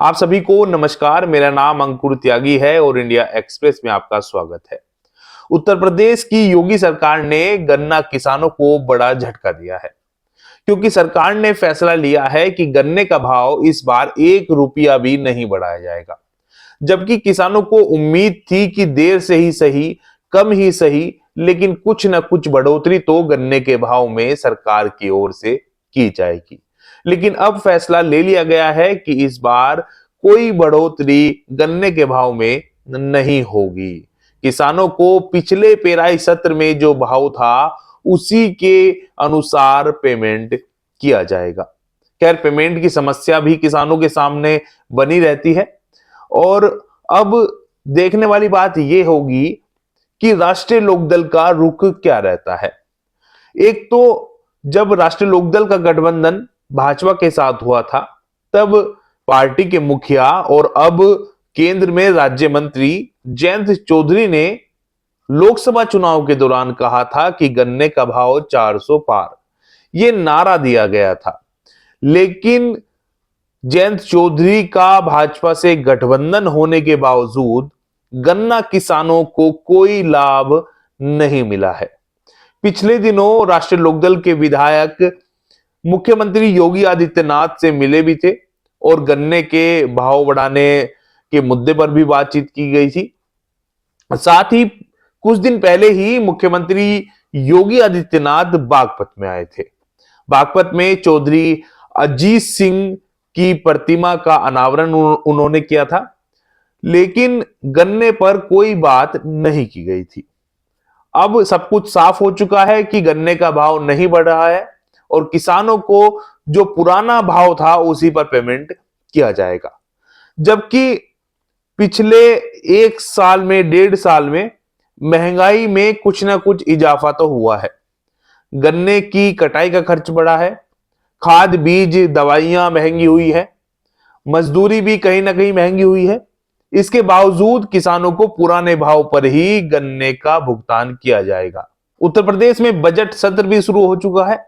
आप सभी को नमस्कार। मेरा नाम अंकुर त्यागी है और इंडिया एक्सप्रेस में आपका स्वागत है। उत्तर प्रदेश की योगी सरकार ने गन्ना किसानों को बड़ा झटका दिया है, क्योंकि सरकार ने फैसला लिया है कि गन्ने का भाव इस बार 1 रुपया भी नहीं बढ़ाया जाएगा। जबकि किसानों को उम्मीद थी कि देर से ही सही, कम ही सही, लेकिन कुछ न कुछ बढ़ोतरी तो गन्ने के भाव में सरकार की ओर से की जाएगी। लेकिन अब फैसला ले लिया गया है कि इस बार कोई बढ़ोतरी गन्ने के भाव में नहीं होगी। किसानों को पिछले पेराई सत्र में जो भाव था उसी के अनुसार पेमेंट किया जाएगा। खैर, पेमेंट की समस्या भी किसानों के सामने बनी रहती है और अब देखने वाली बात यह होगी कि राष्ट्रीय लोकदल का रुख क्या रहता है। एक तो जब राष्ट्रीय लोकदल का गठबंधन भाजपा के साथ हुआ था, तब पार्टी के मुखिया और अब केंद्र में राज्य मंत्री जयंत चौधरी ने लोकसभा चुनाव के दौरान कहा था कि गन्ने का भाव 400 पार, यह नारा दिया गया था। लेकिन जयंत चौधरी का भाजपा से गठबंधन होने के बावजूद गन्ना किसानों को कोई लाभ नहीं मिला है। पिछले दिनों राष्ट्रीय लोकदल के विधायक मुख्यमंत्री योगी आदित्यनाथ से मिले भी थे और गन्ने के भाव बढ़ाने के मुद्दे पर भी बातचीत की गई थी। साथ ही कुछ दिन पहले ही मुख्यमंत्री योगी आदित्यनाथ बागपत में आए थे। बागपत में चौधरी अजीत सिंह की प्रतिमा का अनावरण उन्होंने किया था, लेकिन गन्ने पर कोई बात नहीं की गई थी। अब सब कुछ साफ हो चुका है कि गन्ने का भाव नहीं बढ़ रहा है और किसानों को जो पुराना भाव था उसी पर पेमेंट किया जाएगा। जबकि पिछले 1 साल में, 1.5 साल में महंगाई में कुछ ना कुछ इजाफा तो हुआ है। गन्ने की कटाई का खर्च बढ़ा है, खाद बीज दवाइयां महंगी हुई है, मजदूरी भी कहीं ना कहीं महंगी हुई है। इसके बावजूद किसानों को पुराने भाव पर ही गन्ने का भुगतान किया जाएगा। उत्तर प्रदेश में बजट सत्र भी शुरू हो चुका है।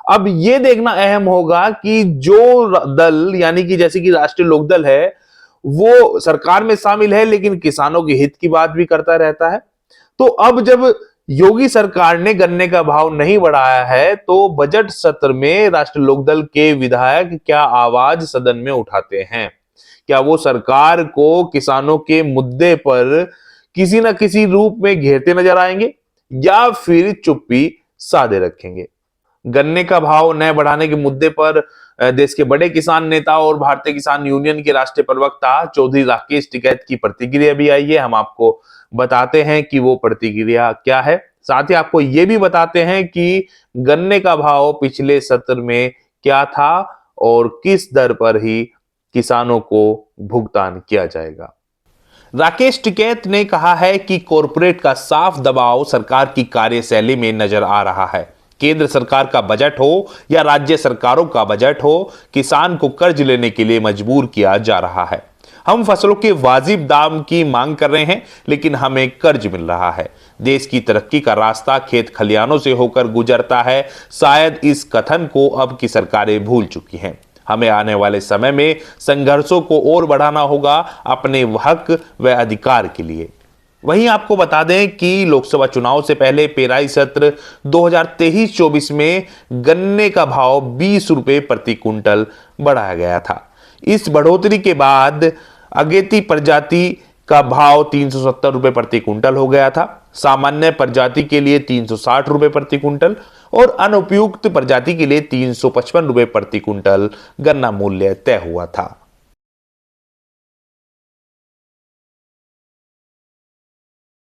अब यह देखना अहम होगा कि जो दल, यानी कि जैसे कि राष्ट्रीय लोकदल है, वो सरकार में शामिल है लेकिन किसानों के हित की बात भी करता रहता है। तो अब जब योगी सरकार ने गन्ने का भाव नहीं बढ़ाया है, तो बजट सत्र में राष्ट्रीय लोकदल के विधायक क्या आवाज सदन में उठाते हैं? क्या वो सरकार को किसानों के मुद्दे पर किसी न किसी रूप में घेरते नजर आएंगे या फिर चुप्पी साधे रखेंगे? गन्ने का भाव न बढ़ाने के मुद्दे पर देश के बड़े किसान नेता और भारतीय किसान यूनियन के राष्ट्रीय प्रवक्ता चौधरी राकेश टिकैत की प्रतिक्रिया भी आई है। हम आपको बताते हैं कि वो प्रतिक्रिया क्या है। साथ ही आपको ये भी बताते हैं कि गन्ने का भाव पिछले सत्र में क्या था और किस दर पर ही किसानों को भुगतान किया जाएगा। राकेश टिकैत ने कहा है कि कॉरपोरेट का साफ दबाव सरकार की कार्यशैली में नजर आ रहा है। केंद्र सरकार का बजट हो या राज्य सरकारों का बजट हो, किसान को कर्ज लेने के लिए मजबूर किया जा रहा है। हम फसलों के वाजिब दाम की मांग कर रहे हैं, लेकिन हमें कर्ज मिल रहा है। देश की तरक्की का रास्ता खेत खलियानों से होकर गुजरता है। शायद इस कथन को अब की सरकारें भूल चुकी हैं। हमें आने वाले समय में संघर्षों को और बढ़ाना होगा अपने हक व अधिकार के लिए। वहीं आपको बता दें कि लोकसभा चुनाव से पहले पेराई सत्र 2023-24 में गन्ने का भाव 20 रुपए प्रति कुंटल बढ़ाया गया था। इस बढ़ोतरी के बाद अगेती प्रजाति का भाव 370 रुपए प्रति कुंटल हो गया था। सामान्य प्रजाति के लिए 360 रुपए प्रति कुंटल और अनुपयुक्त प्रजाति के लिए 355 रुपए प्रति कुंटल गन्ना मूल्य तय हुआ था।